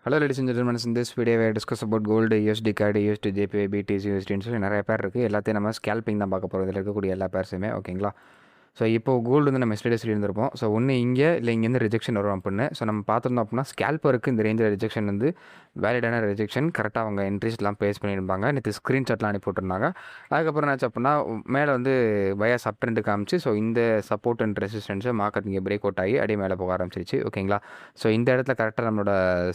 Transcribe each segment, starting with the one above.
Hello ladies and gentlemen, in this video we discuss about gold, USD CAD, USD JPY, BTC, USD சொல்லி நிறைய பேர் இருக்குது. எல்லாத்தையும் நம்ம ஸ்கேல்பிங் தான் பார்க்க போகிறோம். இதில் இருக்கக்கூடிய எல்லா பேர்ஸுமே ஓகேங்களா. ஸோ இப்போ கோல்டு வந்து நம்ம எஸ்டர்டே சொல்லியிருந்திருப்போம். ஸோ ஒன்று இங்கே இல்லை இங்கேருந்து ரிஜெக்ஷன் வரும் அப்படின்னு. ஸோ நம்ம பார்த்துருந்தோம் அப்படின்னா ஸ்கேல்பருக்கு இந்த ரேஞ்சில் ரிஜெக்ஷன் வந்து வேலிடான ரிஜெக்ஷன் கரெக்டாக அவங்க என்ட்ரிஸ்லாம் ப்ளேஸ் பண்ணியிருப்பாங்க. நேற்று ஸ்க்ரீன்ஷாட்லாம் அனுப்பி போட்டிருந்தாங்க. அதுக்கப்புறம் என்னாச்சு அப்படின்னா மேலே வந்து பயாஸ் அப் ட்ரெண்ட் காமிச்சு ஸோ இந்த சப்போர்ட் அண்ட் ரெசிஸ்டன்ஸை மார்க்கெட் இங்கே பிரேக் அவுட் ஆகி அப்படியே மேலே போக ஆரம்பிச்சிருச்சு ஓகேங்களா. ஸோ இந்த இடத்துல கரெக்டாக நம்மளோட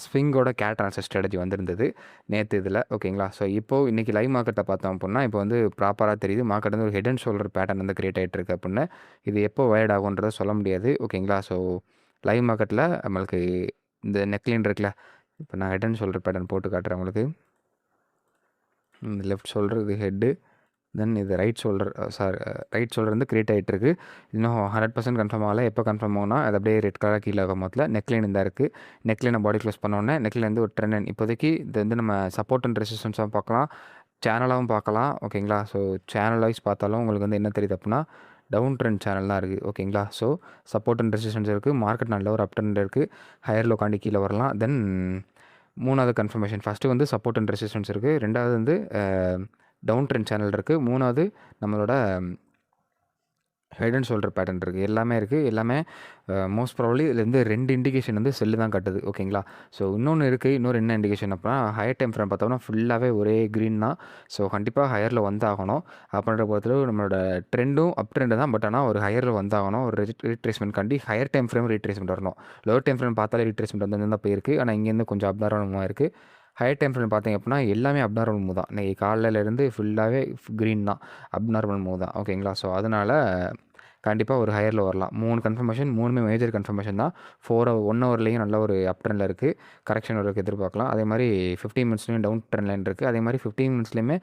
ஸ்விங்கோட கேட் ட்ரான்ஸ்ஃபர் ஸ்ட்ராட்டஜி வந்திருந்தது நேற்று இதில் ஓகேங்களா. ஸோ இப்போது இன்றைக்கி லைவ் மார்க்கெட்டை பார்த்தோம் அப்படின்னா இப்போ வந்து ப்ராப்பராக தெரியுது மார்க்கெட் வந்து ஒரு ஹெட் அண்ட் ஷோல்டர் பேட்டர்ன் வந்து கிரியேட் ஆகிட்டு இருக்கு அப்படின்னு. இது எப்போ வைட் ஆகுன்றதை சொல்ல முடியாது ஓகேங்களா. ஸோ லைவ் மார்க்கெட்டில் நம்மளுக்கு இந்த நெக்லைன் இருக்குல்ல, இப்போ நான் ஹெட் அண்ட் ஷோல்டர் பேட்டர்ன் போட்டு காட்டுறேன் உங்களுக்கு. இந்த லெஃப்ட் ஷோல்டர் இது ஹெட்டு, தென் இது ரைட் ஷோல்டர் ரைட் ஷோல்டர் வந்து கிரியேட் ஆகிட்டு இருக்குது. இன்னும் 100% கன்ஃபார்ம் ஆகலை. எப்போ கன்ஃபார்ம் ஆகுனா அது அப்படியே ரெட் கலர் கீழே ஆகும். மொத்தத்தில் நெக்லைன் இந்த இருக்குது. நெக்லைனை பாடி க்ளோஸ் பண்ணோன்னே நெக்லைன் வந்து ஒரு ட்ரெண்ட் இப்போதைக்கு இது வந்து நம்ம சப்போர்ட் அண்ட் ரெசிஸ்டன்ஸாக பார்க்கலாம், சேனலாகவும் பார்க்கலாம் ஓகேங்களா. ஸோ சேனல் வைஸ் பார்த்தாலும் உங்களுக்கு வந்து என்ன தெரியுது அப்படின்னா டவுன் ட்ரெண்ட் சேனல் தான் இருக்குது ஓகேங்களா. ஸோ சப்போர்ட் அண்ட் ரெசிஸ்டன்ஸ் இருக்குது. மார்க்கெட் நல்ல ஒரு அப் ட்ரெண்ட் இருக்குது. ஹையர் லோ காண்டி கீழே வரலாம். தென் மூணாவது கன்ஃபர்மேஷன், ஃபஸ்ட்டு வந்து சப்போர்ட் அண்ட் ரெசிஸ்டன்ஸ் இருக்குது, ரெண்டாவது வந்து டவுன் ட்ரெண்ட் சேனல் இருக்குது, மூணாவது நம்மளோட ஹெட் அண்ட் ஷோல்டர் பேட்டர்ன் இருக்குது. எல்லாமே இருக்குது. எல்லாமே மோஸ்ட் ப்ராபப்ளி இதுலேருந்து 2 இண்டிகேஷன் வந்து செல்லு தான் கட்டுது ஓகேங்களா. ஸோ இன்னொன்று இருக்குது. இன்னொரு என்ன இண்டிகேஷன் அப்படின்னா ஹையர் டைம் ஃப்ரேம் பார்த்தோம்னா ஃபுல்லாகவே ஒரே க்ரீன் தான். ஸோ கண்டிப்பாக ஹையரில் வந்தாகணும் அப்படின்ற பொறுத்தளவு நம்மளோட ட்ரெண்டும் அப் ட்ரெண்டு தான். பட் ஆனால் ஒரு ஹையரில் வந்தாகணும். ஒரு ரீட்ரேஸ்மெண்ட் காண்டி ஹையர் டைம் ஃப்ரேம் ரீட்ரேஸ்மெண்ட் வரணும். லோவர் டைம் ஃப்ரேம் பார்த்தாலே ரீட்ரேஸ்மெண்ட் வந்து தான் போயிருக்கு. ஆனால் இங்கேருந்து கொஞ்சம் அப்நார்மலாக இருக்குது. ஹையர் டைம் ஃப்ரேம் பார்த்தீங்க அப்படின்னா எல்லாமே அப்நார்மல் மூவ் தான். இன்றைக்கி காலையிலேருந்து ஃபுல்லாகவே க்ரீன் தான், அப்நார்மல் மூவ் தான் ஓகேங்களா. ஸோ அதனால் கண்டிப்பாக ஒரு ஹையரில் வரலாம். 3 கன்ஃபர்மேஷன், 3மே மேஜர் கன்ஃபர்மேஷன் தான். 1 ஹவர்லேயும் நல்ல ஒரு அப் ட்ரெண்டில் இருக்குது, கரெக்ஷன் வரக்கு எதிர்பார்க்கலாம். அதே மாதிரி 15 மினிட்ஸ்லேயும் டவுன் ட்ரெண்ட் லைன் இருக்குது. அதே மாதிரி 15 மினிட்ஸ்லேயுமே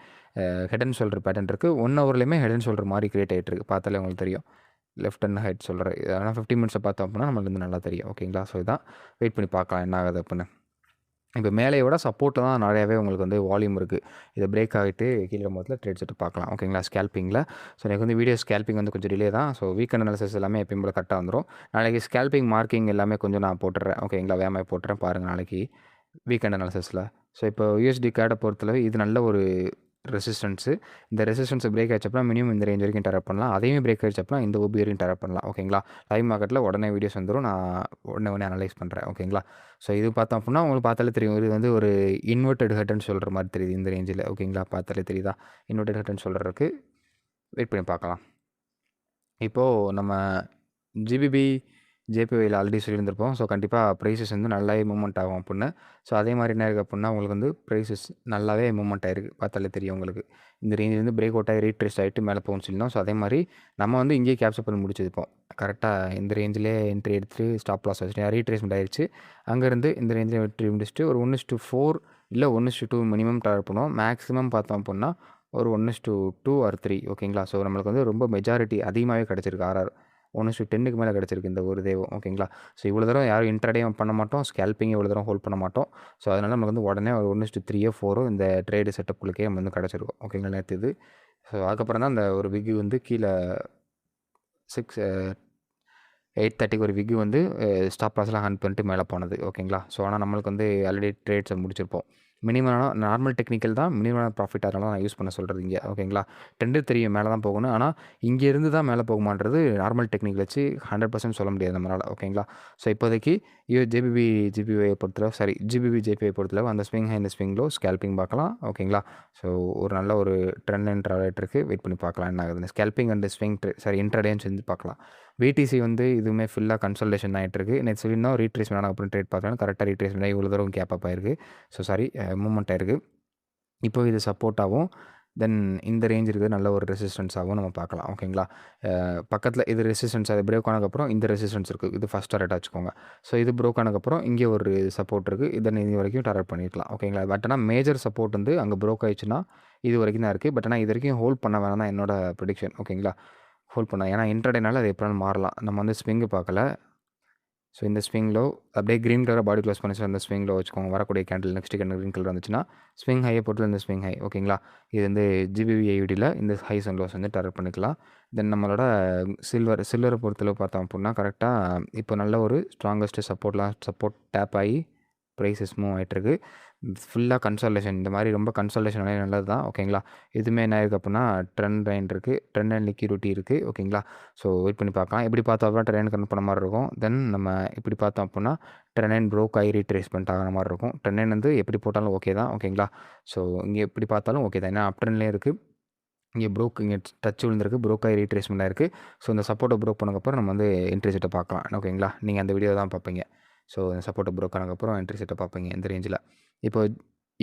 ஹெட் அண்ட் ஷோல்டர் பேட்டர்ன் இருக்குது. 1 ஹவர்லேயுமே ஹெட் அண்ட் ஷோல்டர் மாதிரி கிரியேட் ஆகிட்டு இருக்குது. பார்த்தாலே உங்களுக்கு தெரியும் லெஃப்ட் அண்ட் ஹெட் ஷோல்டர். ஆனால் 15 மினிட்ஸை பார்த்தோம் அப்படின்னா நம்மளுக்கு வந்து நல்லா தெரியும் ஓகேங்களா. ஸோ இதான் வெயிட் பண்ணி பார்க்கலாம் என்ன ஆகுது அப்படின்னு. இப்போ மேலேயை விட சப்போர்ட்டில் தான் நிறையாவே உங்களுக்கு வந்து வால்யூம் இருக்குது. இதை பிரேக் ஆகிட்டு கீழே மொத்தத்தில் ட்ரேட் செட்டு பார்க்கலாம் ஓகேங்களா ஸ்கேல்பிங்கில். ஸோ எனக்கு வந்து வீடியோ ஸ்கேல்பிங் வந்து கொஞ்சம் டிலே தான். ஸோ வீக்கெண்ட் அனாலிசிஸ் எல்லாமே எப்பயும் போல கரெக்டாக வந்துடும். நாளைக்கு ஸ்கேல்பிங் மார்க்கிங் எல்லாமே கொஞ்சம் நான் போட்டுறேன் ஓகேங்களா. வேகமாக போட்டுறேன் பாருங்கள் நாளைக்கு வீக்கெண்ட் அனாலிசிஸில். ஸோ இப்போ யூஎஸ்டி கேடை பொறுத்தளவு இது நல்ல ஒரு ரெசிஸ்டன்ஸு. இந்த ரெசிஸ்டன்ஸை பிரேக் ஆகிச்சப்பனா மினிமம் இந்த ரேஞ்ச் வரைக்கும் டேரப் பண்ணலாம். அதையும் பிரேக் ஆகிச்சப்பனா இந்த ஓபி வரைக்கும் டேரப் பண்ணலாம் ஓகேங்களா. லைவ் மார்க்கெட்டில் உடனே வீடியோஸ் வந்துடும், நான் உடனே அனலைஸ் பண்ணுறேன் ஓகேங்களா. ஸோ இது பார்த்தோம் அப்படின்னா உங்களுக்கு பார்த்தாலே தெரியும், இது வந்து ஒரு இன்வெர்டட் ஹெட்னு சொல்கிற மாதிரி தெரியுது இந்த ரேஞ்சில் ஓகேங்களா. பார்த்தாலே தெரியுதா இன்வெர்டட் ஹெட்னு சொல்கிறதுக்கு. வெயிட் பண்ணி பார்க்கலாம். இப்போது நம்ம ஜிபிபி ஜேபிஒயில் ஆல்ரெடி சொல்லியிருந்திருப்போம். ஸோ கண்டிப்பாக ப்ரைஸஸ் வந்து நல்லாவே மூவ்மெண்ட் ஆகும் அப்படின்னு. ஸோ அதே மாதிரி என்ன இருக்குது அப்படின்னா உங்களுக்கு வந்து ப்ரைஸஸ் நல்லாவே மூவ்மெண்ட் ஆகிருக்கு. பார்த்தாலே தெரியும் உங்களுக்கு. இந்த ரேஞ்சிலேருந்து பிரேக் அவுட் ஆகி ரீட்ரேஸ் ஆகிட்டு மேலே போகணும்னு சொல்லியிருந்தோம். ஸோ அதே மாதிரி நம்ம வந்து இங்கேயே கேப்சர் பண்ணி முடிச்சிருப்போம். கரெக்டாக இந்த ரேஞ்சிலே என்ட்ரி எடுத்துகிட்டு ஸ்டாப் லாஸ் வச்சுட்டு ரீட்ரேஸ்மெண்ட் ஆயிடுச்சு. அங்கேருந்து இந்த ரேஞ்சில் என்ட்ரி முடிச்சுட்டு ஒரு 1:4 இல்லை 1:2 மினிமம் டார்கெட் பண்ணுவோம். மேக்ஸிமம் பார்த்தோம் அப்படின்னா ஒரு 1:2 ஆர் 3 ஓகேங்களா. ஸோ நம்மளுக்கு வந்து ரொம்ப மெஜாரிட்டி அதிகமாகவே கிடச்சிருக்கு. 1:10க்கு மேலே கிடச்சிருக்கு இந்த ஒரு தேவம் ஓகேங்களா. ஸோ இவ்வளோ தூரம் யாரும் இன்ட்ராடே பண்ண மாட்டோம், ஸ்கேல்பிங் இவ்வளோ தூரம் ஹோல்ட் பண்ண மாட்டோம். ஸோ அதனால் நமக்கு வந்து உடனே ஒரு 1:3 4 இந்த ட்ரேடு செட்டப்புக்குள்ளே நம்ம வந்து கிடச்சிருக்கோம் ஓகேங்களா நேற்று இது. ஸோ அதுக்கப்புறம் தான் அந்த ஒரு விக்கு வந்து கீழே 8:30க்கு ஒரு விக்கு வந்து ஸ்டாப் லாஸ்லாம் ஹண்ட் பண்ணிட்டு மேலே போனது ஓகேங்களா. ஸோ ஆனால் நம்மளுக்கு வந்து ஆல்ரெடி ட்ரேட்ஸை முடிச்சிருப்போம். மினிமமான நார்மல் டெக்னிக்கல் தான் மினிமமான ப்ராஃபிட், அதனால நான் யூஸ் பண்ண சொல்கிறது இங்கே ஓகேங்களா. ட்ரெண்டு தெரியும் மேலே தான் போகணும், ஆனால் இங்கேருந்து தான் மேலே போகுமான்றது நார்மல் டெக்னிக் வச்சு 100% சொல்ல முடியாது நம்மளால் ஓகேங்களா. ஸோ இப்போதைக்கு ஜிபிபியை பொறுத்தளவு ஜிபிபி பொறுத்தளவு அந்த ஸ்விங் ஹை இந்த ஸ்விங் லோ ஸ்கேல்பிங் பார்க்கலாம் ஓகேங்களா. ஸோ ஒரு நல்ல ஒரு ட்ரெண்ட் லைன் ட்ராவல் இருக்குது. வெயிட் பண்ணி பார்க்கலாம் என்ன ஆகுதுன்னு. ஸ்கேல்பிங் அண்ட் ஸ்விங் இன்ட்ராடேன்னு செஞ்சு பார்க்கலாம். பிடிசி வந்து இதுவுமே ஃபுல்லாக கன்சல்டேஷன் ஆகிட்டு இருக்குது. நேற்று சொல்லியிருந்தோம் ரீட்ரேஸ்மெண்ட் ஆனால் அப்புறம் ட்ரேட் பார்க்கலாம். கரெக்டாக ரீட்ரேஸ்மெண்ட் ஆகி இவ்வளோ தூரம் கேப் அப் ஆயிருக்கு. ஸோ மூவ்மெண்ட் ஆயிருக்கு. இப்போ இது சப்போர்ட்டாகவும் தென் இந்த ரேஞ்ச் இருக்குது நல்ல ஒரு ரெசிஸ்டன்ஸாகவும் நம்ம பார்க்கலாம் ஓகேங்களா. பக்கத்தில் இது ரெசிஸ்டன்ஸ் அது பிரேக் ஆனதுக்கப்புறம் இந்த ரெசிஸ்டன்ஸ் இருக்குது. இது ஃபஸ்ட் டாரட் வச்சுக்கோங்க. ஸோ இது ப்ரோக் ஆனதுக்கப்புறம் இங்கே ஒரு சப்போர்ட் இருக்குது. இதை இது வரைக்கும் டாரட் பண்ணிக்கலாம் ஓகேங்களா. பட் ஆனால் மேஜர் சப்போர்ட் வந்து அங்கே ப்ரோக் ஆயிடுச்சுன்னா இது வரைக்கும் தான் இருக்குது. பட் ஆனால் இது வரைக்கும் ஹோல்ட் பண்ண வேணாம் தான் என்னோட ப்ரெடிக்ஷன் ஓகேங்களா. ஹோல்ட் பண்ண ஏன்னா இன்ட்ராடேனால அது எப்போனாலும் மாறலாம். நம்ம வந்து ஸ்விங்கு பார்க்கல. ஸோ இந்த ஸ்விங்கில் அப்படியே க்ரீன் கலரை பாடி க்ளோஸ் பண்ணி அந்த ஸ்விங்கில் வச்சுக்கோங்க. வரக்கூடிய candle next candle green colour வந்துச்சுன்னா ஸ்விங் ஹையை பொறுத்தல இந்த ஸ்விங் ஹை ஓகேங்களா. இது வந்து ஜிபிவிஐடியில் இந்த ஹைஸ் அண்ட் லோஸ் வந்து டார்கெட் பண்ணிக்கலாம். தென் நம்மளோட சில்வரை பொறுத்தளவு பார்த்தோம் அப்படின்னா கரெக்டாக இப்போ நல்ல ஒரு ஸ்ட்ராங்கஸ்ட்டு சப்போர்ட் டேப் ஆகி ப்ரைஸஸ் மூவ் ஆகிட்டுருக்கு. ஃபுல்லாக கன்சால்டேஷன் இந்த மாதிரி ரொம்ப கன்சால்டேஷன் நல்லது தான். ஓகேங்களா. இதுவுமே என்ன இருக்குது அப்படின்னா ட்ரெண்ட் லைன் இருக்குது, ட்ரெண்ட் லைன் லிக்விடிட்டி இருக்குது. ஓகேங்களா. ஸோ வெயிட் பண்ணி பார்க்கலாம். எப்படி பார்த்தோம் அப்படின்னா ட்ரெண்ட் லைன் கன்வெர்ட் பண்ண மாதிரி இருக்கும். தென் நம்ம இப்படி பார்த்தோம் அப்படின்னா ட்ரெண்ட் லைன் ப்ரோக் ஆகி ரீட்ரேஸ்மெண்ட் ஆகிற மாதிரி இருக்கும். ட்ரெண்ட் லைன் வந்து எப்படி போட்டாலும் ஓகே தான். ஓகேங்களா. ஸோ இங்கே எப்படி பார்த்தாலும் ஓகே தான். ஏன்னா அப் ட்ரெண்ட்லேயே இருக்குது. இங்கே இங்கே டச் விழுந்திருக்கு, ப்ரோக் ஆகி ரீட்ரேஸ்மெண்ட் ஆயிருக்கு. ஸோ இந்த சப்போர்ட்டை ப்ரோக் பண்ணக்கப்புறம் நம்ம வந்து என்ட்ரி செட்டை பார்க்கலாம். ஓகேங்களா. நீங்கள் அந்த வீடியோ தான் பார்ப்பீங்க. ஸோ இந்த சப்போர்ட்டை ப்ரோக் ஆனதுக்கப்புறம் என்ட்ரி செட்டை பார்ப்பீங்க இந்த ரேஞ்சில். இப்போ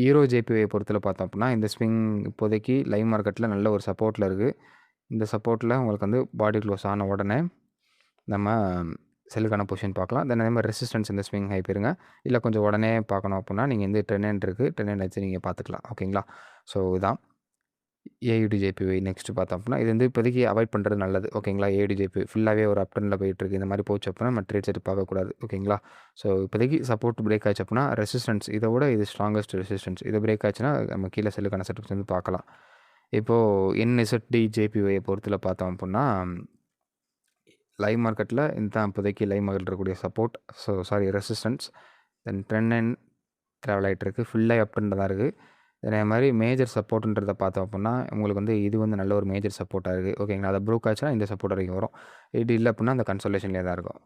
ஈரோ ஜேபிஐ பொறுத்தல பார்த்தோம் அப்படின்னா இந்த ஸ்விங் இப்போதைக்கு லைவ் மார்க்கெட்டில் நல்ல ஒரு சப்போர்ட்டில் இருக்குது. இந்த சப்போர்ட்டில் உங்களுக்கு வந்து பாடி க்ளோஸ் ஆன உடனே நம்ம செல்லுக்கான பொசிஷன் பார்க்கலாம். தென் அதே மாதிரி ரெசிஸ்டன்ஸ் இந்த ஸ்விங் ஹை போயிருங்க. இல்லை கொஞ்சம் உடனே பார்க்கணும் அப்படின்னா நீங்கள் வந்து ட்ரெண்ட் இருக்குது, ட்ரெண்ட் வச்சு நீங்கள் பார்த்துக்கலாம். ஓகேங்களா. ஸோ இதான் ஏயுடிஜேபிஐ. நெக்ஸ்ட்டு பார்த்தோம் அப்படின்னா இது வந்து இப்போதைக்கு அவாய்ட் பண்ணுறது நல்லது. ஓகேங்களா. ஏயுடிஜேபி ஃபுல்லாகவே ஒரு அப் ட்ரெண்டில் போயிட்டுருக்கு. இந்த மாதிரி போச்சு அப்படின்னா நம்ம ட்ரேட் செட் பார்க்கக்கூடாது. ஓகேங்களா. ஸோ இப்போதைக்கு சப்போர்ட் பிரேக் ஆச்சு அப்படின்னா ரெசிஸ்டன்ஸ் இதை விட இது ஸ்ட்ராங்கஸ்ட் ரெசிஸ்டன்ஸ். இது பிரேக் ஆச்சுன்னா நம்ம கீழே செல்லுக்கான செட்டப்ஸ் வந்து பார்க்கலாம். இப்போது என்எஸ்டி ஜேபிஒயை பொறுத்தில் பார்த்தோம் அப்படின்னா லைவ் மார்க்கெட்டில் இதுதான் இப்போதைக்கு லைவ் மார்க்கெட் இருக்கக்கூடிய support. So resistance. Then trend line travel ஆகிட்டுருக்கு. ஃபுல்லாக அப் ட்ரெண்டில் தான் இருக்குது. அதே மாதிரி மேஜர் சப்போர்ட்டுன்றதை பார்த்தோம் அப்படின்னா உங்களுக்கு வந்து இது வந்து நல்ல ஒரு மேஜர் சப்போர்ட்டாக இருக்குது. ஓகேங்களா. அதை ப்ரோக் ஆச்சுன்னா இந்த சப்போர்ட் வரைக்கும் வரும். இது இல்லை அப்படின்னா அந்த கன்சல்டேஷன்லேயே தான் இருக்கும்.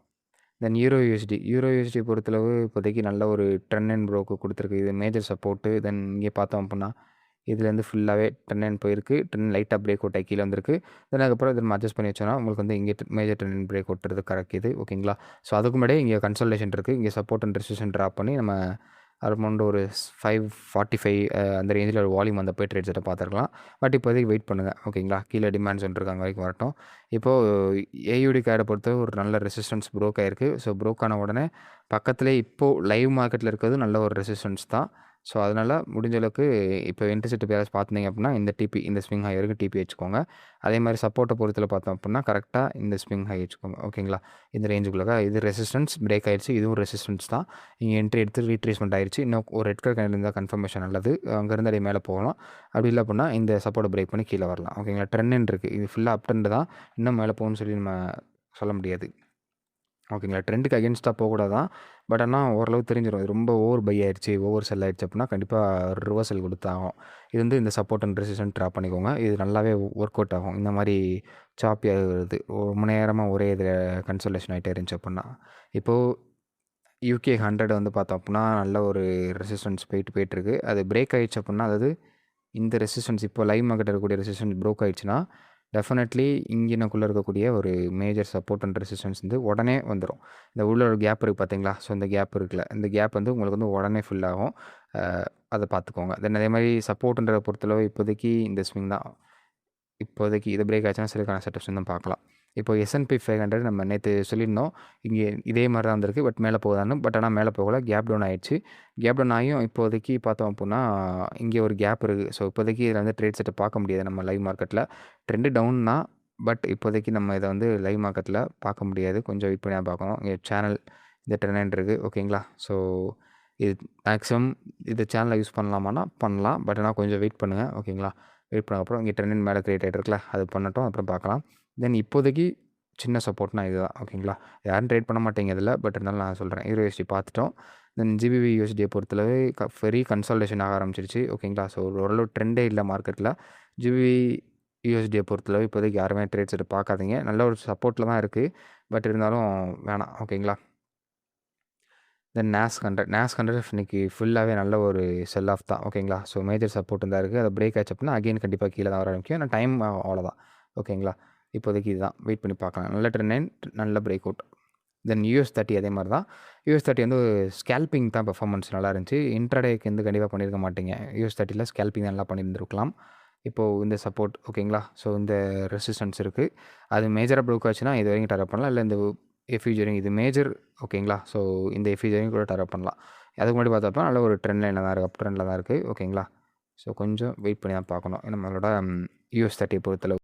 தென் யூரோயூஎஸ்டி பொறுத்தளவு இப்போதைக்கு நல்ல ஒரு ட்ரெண்ட் லைன் ப்ரோக்கு கொடுத்துருக்கு. இது மேஜர் சப்போர்ட்டு. தென் இங்கே பார்த்தோம் அப்படின்னா இதுலேருந்து ஃபுல்லாகவே ட்ரெண்ட் லைன் போயிருக்கு. ட்ரெண்ட் லைட்டாக பிரேக் அவுட் ஆகி கீழே வந்திருக்கு. தென் அதுக்கப்புறம் இதை நம்ம அட்ஜஸ்ட் பண்ணி வச்சோன்னா உங்களுக்கு வந்து இங்கே மேஜர் ட்ரெண்ட் லைன் பிரேக் அவுட்றது கரெக்ட். ஓகேங்களா. ஸோ அதுக்கு முன்னாடியே இங்கே கன்சல்டேஷன் இருக்குது. இங்கே சப்போர்ட் அண்ட் ரெசிஸ்டன்ஸ் ட்ராப் பண்ணி நம்ம அரௌண்ட் ஒரு 545 அந்த ரேஞ்சில் ஒரு வால்யூம் அந்த போய் ட்ரேட் செட்டை பார்த்துருக்கலாம். பட் இப்போதைக்கு வெயிட் பண்ணுங்கள். ஓகேங்களா. கீழே டிமாண்ட் சொல்லிருக்காங்க வரைக்கும் வரட்டும். இப்போது ஏயுடி கேடை பொறுத்த ஒரு நல்ல ரெசிஸ்டன்ஸ் ப்ரோக் ஆகிருக்கு. ஸோ ப்ரோக் ஆன உடனே பக்கத்துலேயே இப்போது லைவ் மார்க்கெட்டில் இருக்கிறது நல்ல ஒரு ரெசிஸ்டன்ஸ் தான். ஸோ அதனால் முடிஞ்ச அளவுக்கு இப்போ என்ட்ரி செட் பேரஸ் பார்த்துனீங்க அப்படின்னா இந்த ஸ்விங் ஹை வரைக்கும் டிபி வச்சுக்கோங்க. அதே மாதிரி சப்போர்ட்டை பொறுத்தில் பார்த்தோம் அப்படின்னா கரெக்டாக இந்த ஸ்விங் ஹை வச்சுக்கோங்க. ஓகேங்களா. இந்த ரேஞ்சுக்குள்ளே இது ரெசிஸ்டன்ஸ் பிரேக் ஆயிடுச்சு. இதுவும் ரெசிஸ்டன்ஸ் தான். இங்கே என்ட்ரி எடுத்து ரீட்ரேஸ்மெண்ட் ஆயிடுச்சு. இன்னும் ஒரு ரெட் கலர் கேண்டில் இருந்தால் கன்ஃபர்மேஷன் நல்லது. அங்கேருந்து அப்படியே மேலே போகலாம். அப்படி இல்லை அப்படின்னா இந்த சப்போர்ட்டை பிரேக் பண்ணி கீழே வரலாம். ஓகேங்களா. ட்ரெண்ட் இருக்குது. இது ஃபுல்லாக அப் ட்ரெண்ட் தான். இன்னும் மேலே போகணும்னு சொல்லி நம்ம சொல்ல முடியாது. ஓகேங்களா. ட்ரெண்டுக்கு அகேன்ஸ்டாக போகக்கூடாது தான். பட் ஆனால் ஓரளவு தெரிஞ்சிடும். இது ரொம்ப ஓவர் பை ஆயிடுச்சு, ஓவர் செல் ஆயிடுச்சு அப்படின்னா கண்டிப்பாக ரிவர்சல் கொடுத்தாகும். இது வந்து இந்த சப்போர்ட் அண்ட் ரெசிஸ்டன்ஸ் ட்ராப் பண்ணிக்கோங்க. இது நல்லாவே ஒர்க் அவுட் ஆகும். இந்த மாதிரி சாப்பி ஆகுறது ரொம்ப நேரமாக ஒரே இதில் கன்சல்டேஷன் ஆகிட்டே இருந்துச்சு அப்படின்னா. இப்போது யூகே 100 வந்து பார்த்தோம் அப்படின்னா நல்ல ஒரு ரெசிஸ்டன்ஸ் போயிட்டுருக்கு. அது பிரேக் ஆகிடுச்சு அப்படின்னா அதாவது இந்த ரெசிஸ்டன்ஸ் இப்போ லைவ் மார்க்கெட் இருக்கக்கூடிய ரெசிஸ்டன்ஸ் ப்ரோக் ஆகிடுச்சுன்னா டெஃபினெட்லி இங்கேனக்குள்ளே இருக்கக்கூடிய ஒரு மேஜர் சப்போர்ட் அண்ட் ரெசிஸ்டன்ஸ் வந்து உடனே வந்துடும். இந்த உள்ள ஒரு கேப் இருக்குது பார்த்தீங்களா. ஸோ இந்த கேப் இருக்குல்ல, இந்த கேப் வந்து உங்களுக்கு வந்து உடனே ஃபில் ஆகும். அதை பார்த்துக்கோங்க. தென் அதே மாதிரி சப்போர்ட்டுன்றதை பொறுத்தளவு இப்போதைக்கு இந்த ஸ்விங் தான். இப்போதைக்கு இது பிரேக் ஆச்சுன்னா சிலக்கான செட்டப்ஸ் வந்து பார்க்கலாம். இப்போ S&P 500 நம்ம நேற்று சொல்லியிருந்தோம். இங்கே இதே மாதிரி தான் வந்திருக்கு. பட் மேலே போகுதான்னு. பட் ஆனால் மேலே போகல. கேப் டவுன் ஆகிடுச்சு. கேப் டவுன் ஆகியும் இப்போதைக்கு பார்த்தோம் அப்படின்னா இங்கே ஒரு கேப் இருக்குது. ஸோ இப்போதைக்கு இதில் வந்து ட்ரேட் செட்டை பார்க்க முடியாது நம்ம லைவ் மார்க்கெட்டில். ட்ரெண்டு டவுன் தான். பட் இப்போதைக்கு நம்ம இதை வந்து லைவ் மார்க்கெட்டில் பார்க்க முடியாது. கொஞ்சம் வெயிட் பண்ணி தான் பார்க்கணும். இங்கே சேனல் இந்த ட்ரெண்ட் இருக்குது. ஓகேங்களா. ஸோ இது மேக்ஸிமம் இது சேனலை யூஸ் பண்ணலாமான்னா பண்ணலாம். பட் ஆனால் கொஞ்சம் வெயிட் பண்ணுங்கள். ஓகேங்களா. வெயிட் பண்ண அப்புறம் இங்கே ட்ரெண்ட் மேலே க்ரியேட் ஆகிட்டு இருக்குல்ல, அது பண்ணட்டும். அப்புறம் பார்க்கலாம். தென் இப்போதைக்கு சின்ன சப்போர்ட்னா இதுதான். ஓகேங்களா. யாரும் ட்ரேட் பண்ண மாட்டேங்க இதில். பட் இருந்தாலும் நான் சொல்கிறேன். யூஎஸ்டி பார்த்துட்டோம். தென் ஜிபிவி யூஎஸ்டியை பொறுத்தளவு வெரி கன்சல்டேஷன் ஆக ஆரம்பிச்சிருச்சு. ஓகேங்களா. ஸோ ஓரளவு ட்ரெண்டே இல்லை மார்க்கெட்டில். ஜிபிவி யூஎஸ்டியை பொறுத்தளவு இப்போதைக்கு யாருமே ட்ரேட் செட் பார்க்காதீங்க. நல்ல ஒரு சப்போர்ட்டில் தான் இருக்குது. பட் இருந்தாலும் வேணாம். ஓகேங்களா. தென் NAS 100 இன்றைக்கி ஃபுல்லாகவே நல்ல ஒரு செல் ஆஃப் தான். ஓகேங்களா. ஸோ மேஜர் சப்போர்ட் தான் இருக்குது. அதை பிரேக் ஆச்சு அப்படின்னா அகெயின் கண்டிப்பாக கீழே தான் வர ஆரம்பிக்கும். ஆனால் டைம் அவ்வளோதான். ஓகேங்களா. இப்போதைக்கு இதுதான். வெயிட் பண்ணி பார்க்கலாம். நல்ல ட்ரெண்ட், நல்ல பிரேக் அவுட். தென் US30 அதே மாதிரி தான். US30 வந்து ஸ்கேல்பிங் தான் பெர்ஃபார்மன்ஸ் நல்லா இருந்துச்சு. இன்ட்ராடேக்கு வந்து கண்டிப்பாக பண்ணியிருக்க மாட்டீங்க. US30ல் ஸ்கேல்பிங் நல்லா பண்ணியிருந்துருக்கலாம். இப்போது இந்த சப்போர்ட் ஓகேங்களா. ஸோ இந்த ரெசிஸ்டன்ஸ் இருக்குது. அது மேஜராக ப்ரோக் ஆச்சுன்னா இது வரைக்கும் டார்கெட் பண்ணலாம். இல்லை இந்த எஃப்யூஜரிங் இது மேஜர். ஓகேங்களா. ஸோ இந்த எஃப்யூஜரிங் கூட டார்கெட் பண்ணலாம். அதுக்கு முன்னாடி பார்த்தப்ப நல்ல ஒரு ட்ரெண்ட் லைனில் தான் இருக்குது. அப் ட்ரெண்டில் தான் இருக்குது. ஓகேங்களா. ஸோ கொஞ்சம் வெயிட் பண்ணி தான் பார்க்கணும் நம்மளோட US30 பொறுத்தளவு.